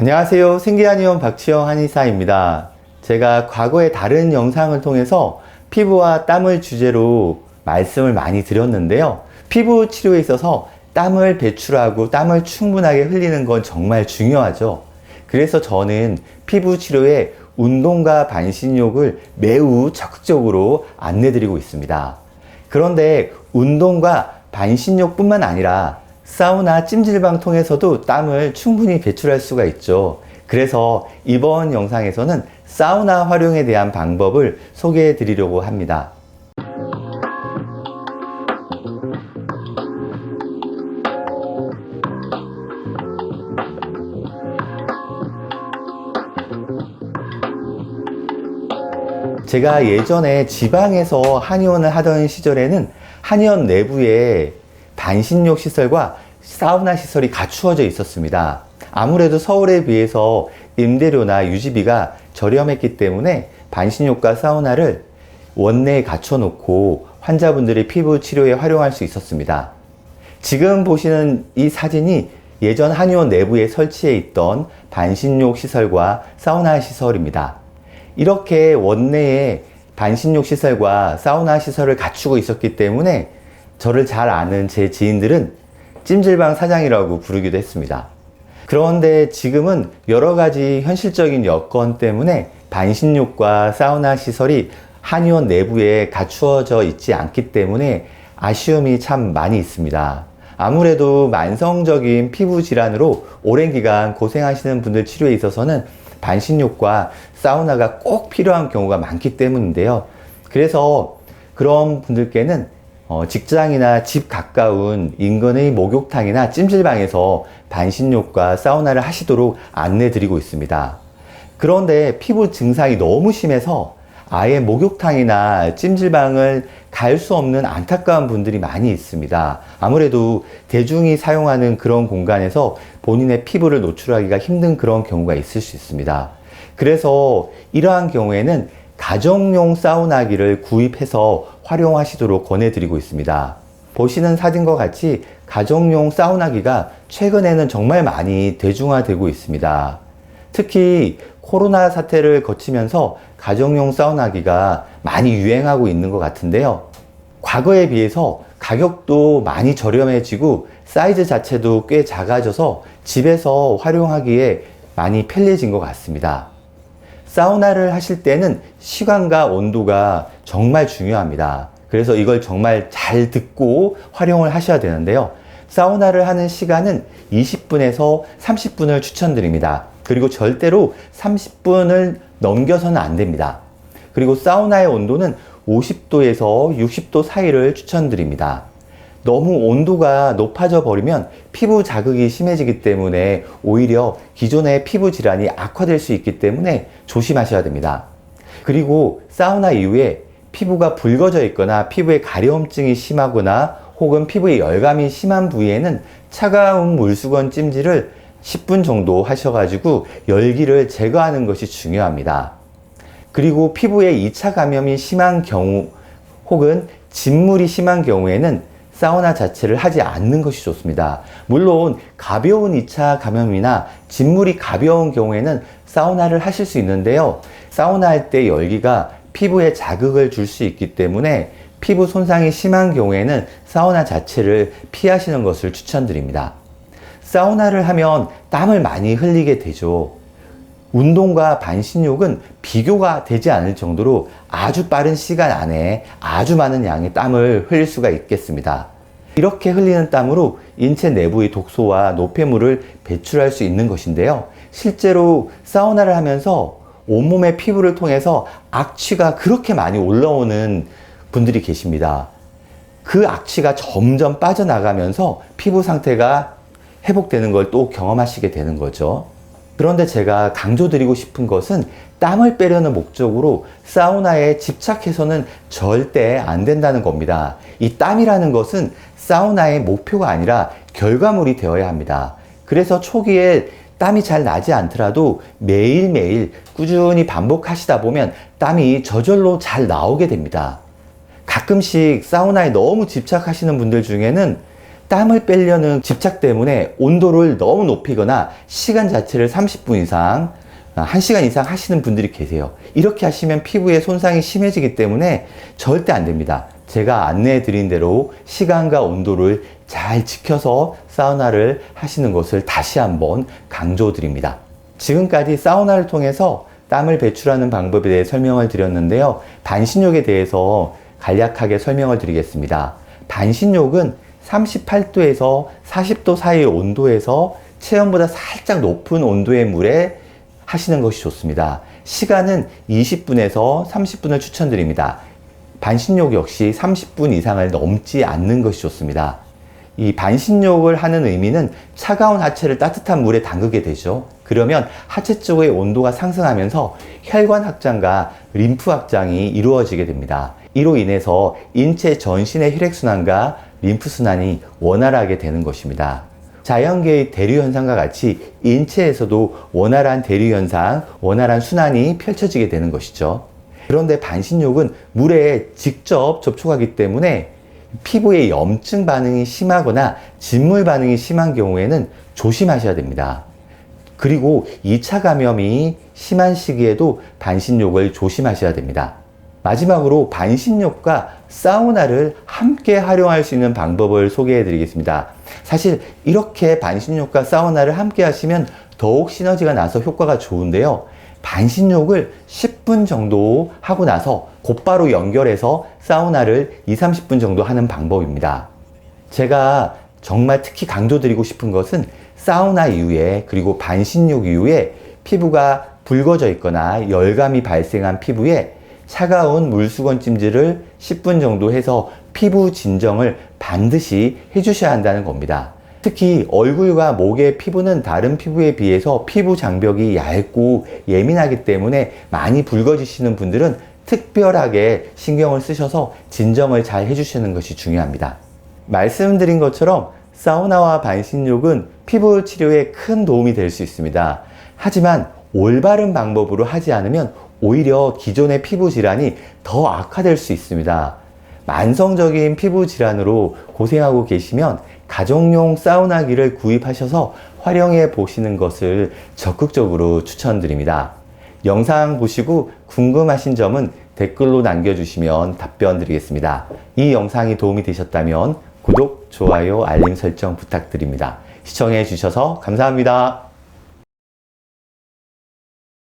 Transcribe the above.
안녕하세요. 생기한의원 박치영 한의사입니다. 제가 과거의 다른 영상을 통해서 피부와 땀을 주제로 말씀을 많이 드렸는데요. 피부 치료에 있어서 땀을 배출하고 땀을 충분하게 흘리는 건 정말 중요하죠. 그래서 저는 피부 치료에 운동과 반신욕을 매우 적극적으로 안내드리고 있습니다. 그런데 운동과 반신욕뿐만 아니라 사우나 찜질방 통해서도 땀을 충분히 배출할 수가 있죠. 그래서 이번 영상에서는 사우나 활용에 대한 방법을 소개해 드리려고 합니다. 제가 예전에 지방에서 한의원을 하던 시절에는 한의원 내부에 반신욕 시설과 사우나 시설이 갖추어져 있었습니다. 아무래도 서울에 비해서 임대료나 유지비가 저렴했기 때문에 반신욕과 사우나를 원내에 갖춰 놓고 환자분들이 피부 치료에 활용할 수 있었습니다. 지금 보시는 이 사진이 예전 한의원 내부에 설치해 있던 반신욕 시설과 사우나 시설입니다. 이렇게 원내에 반신욕 시설과 사우나 시설을 갖추고 있었기 때문에 저를 잘 아는 제 지인들은 찜질방 사장이라고 부르기도 했습니다. 그런데 지금은 여러 가지 현실적인 여건 때문에 반신욕과 사우나 시설이 한의원 내부에 갖추어져 있지 않기 때문에 아쉬움이 참 많이 있습니다. 아무래도 만성적인 피부 질환으로 오랜 기간 고생하시는 분들 치료에 있어서는 반신욕과 사우나가 꼭 필요한 경우가 많기 때문인데요. 그래서 그런 분들께는 직장이나 집 가까운 인근의 목욕탕이나 찜질방에서 반신욕과 사우나를 하시도록 안내드리고 있습니다. 그런데 피부 증상이 너무 심해서 아예 목욕탕이나 찜질방을 갈 수 없는 안타까운 분들이 많이 있습니다. 아무래도 대중이 사용하는 그런 공간에서 본인의 피부를 노출하기가 힘든 그런 경우가 있을 수 있습니다. 그래서 이러한 경우에는 가정용 사우나기를 구입해서 활용하시도록 권해드리고 있습니다. 보시는 사진과 같이 가정용 사우나기가 최근에는 정말 많이 대중화되고 있습니다. 특히 코로나 사태를 거치면서 가정용 사우나기가 많이 유행하고 있는 것 같은데요. 과거에 비해서 가격도 많이 저렴해지고 사이즈 자체도 꽤 작아져서 집에서 활용하기에 많이 편리해진 것 같습니다. 사우나를 하실 때는 시간과 온도가 정말 중요합니다. 그래서 이걸 정말 잘 듣고 활용을 하셔야 되는데요. 사우나를 하는 시간은 20분에서 30분을 추천드립니다. 그리고 절대로 30분을 넘겨서는 안 됩니다. 그리고 사우나의 온도는 50도에서 60도 사이를 추천드립니다. 너무 온도가 높아져 버리면 피부 자극이 심해지기 때문에 오히려 기존의 피부 질환이 악화될 수 있기 때문에 조심하셔야 됩니다. 그리고 사우나 이후에 피부가 붉어져 있거나 피부에 가려움증이 심하거나 혹은 피부에 열감이 심한 부위에는 차가운 물수건 찜질을 10분 정도 하셔가지고 열기를 제거하는 것이 중요합니다. 그리고 피부에 2차 감염이 심한 경우 혹은 진물이 심한 경우에는 사우나 자체를 하지 않는 것이 좋습니다. 물론 가벼운 2차 감염이나 진물이 가벼운 경우에는 사우나를 하실 수 있는데요. 사우나 할 때 열기가 피부에 자극을 줄 수 있기 때문에 피부 손상이 심한 경우에는 사우나 자체를 피하시는 것을 추천드립니다. 사우나를 하면 땀을 많이 흘리게 되죠. 운동과 반신욕은 비교가 되지 않을 정도로 아주 빠른 시간 안에 아주 많은 양의 땀을 흘릴 수가 있겠습니다. 이렇게 흘리는 땀으로 인체 내부의 독소와 노폐물을 배출할 수 있는 것인데요. 실제로 사우나를 하면서 온몸의 피부를 통해서 악취가 그렇게 많이 올라오는 분들이 계십니다. 그 악취가 점점 빠져나가면서 피부 상태가 회복되는 걸 또 경험하시게 되는 거죠. 그런데 제가 강조드리고 싶은 것은 땀을 빼려는 목적으로 사우나에 집착해서는 절대 안 된다는 겁니다. 이 땀이라는 것은 사우나의 목표가 아니라 결과물이 되어야 합니다. 그래서 초기에 땀이 잘 나지 않더라도 매일매일 꾸준히 반복하시다 보면 땀이 저절로 잘 나오게 됩니다. 가끔씩 사우나에 너무 집착하시는 분들 중에는 땀을 빼려는 집착 때문에 온도를 너무 높이거나 시간 자체를 30분 이상, 1시간 이상 하시는 분들이 계세요. 이렇게 하시면 피부에 손상이 심해지기 때문에 절대 안 됩니다. 제가 안내해 드린 대로 시간과 온도를 잘 지켜서 사우나를 하시는 것을 다시 한번 강조드립니다. 지금까지 사우나를 통해서 땀을 배출하는 방법에 대해 설명을 드렸는데요. 반신욕에 대해서 간략하게 설명을 드리겠습니다. 반신욕은 38도에서 40도 사이의 온도에서 체온보다 살짝 높은 온도의 물에 하시는 것이 좋습니다. 시간은 20분에서 30분을 추천드립니다. 반신욕 역시 30분 이상을 넘지 않는 것이 좋습니다. 이 반신욕을 하는 의미는 차가운 하체를 따뜻한 물에 담그게 되죠. 그러면 하체 쪽의 온도가 상승하면서 혈관 확장과 림프 확장이 이루어지게 됩니다. 이로 인해서 인체 전신의 혈액순환과 림프순환이 원활하게 되는 것입니다. 자연계의 대류현상과 같이 인체에서도 원활한 대류현상, 원활한 순환이 펼쳐지게 되는 것이죠. 그런데 반신욕은 물에 직접 접촉하기 때문에 피부에 염증 반응이 심하거나 진물 반응이 심한 경우에는 조심하셔야 됩니다. 그리고 2차 감염이 심한 시기에도 반신욕을 조심하셔야 됩니다. 마지막으로 반신욕과 사우나를 함께 활용할 수 있는 방법을 소개해 드리겠습니다. 사실 이렇게 반신욕과 사우나를 함께 하시면 더욱 시너지가 나서 효과가 좋은데요. 반신욕을 10분 정도 하고 나서 곧바로 연결해서 사우나를 20-30분 정도 하는 방법입니다. 제가 정말 특히 강조드리고 싶은 것은 사우나 이후에 그리고 반신욕 이후에 피부가 붉어져 있거나 열감이 발생한 피부에 차가운 물수건 찜질을 10분 정도 해서 피부 진정을 반드시 해주셔야 한다는 겁니다. 특히 얼굴과 목의 피부는 다른 피부에 비해서 피부 장벽이 얇고 예민하기 때문에 많이 붉어지시는 분들은 특별하게 신경을 쓰셔서 진정을 잘 해주시는 것이 중요합니다. 말씀드린 것처럼 사우나와 반신욕은 피부 치료에 큰 도움이 될 수 있습니다. 하지만 올바른 방법으로 하지 않으면 오히려 기존의 피부 질환이 더 악화될 수 있습니다. 만성적인 피부 질환으로 고생하고 계시면 가정용 사우나기를 구입하셔서 활용해 보시는 것을 적극적으로 추천드립니다. 영상 보시고 궁금하신 점은 댓글로 남겨주시면 답변 드리겠습니다. 이 영상이 도움이 되셨다면 구독, 좋아요, 알림 설정 부탁드립니다. 시청해 주셔서 감사합니다.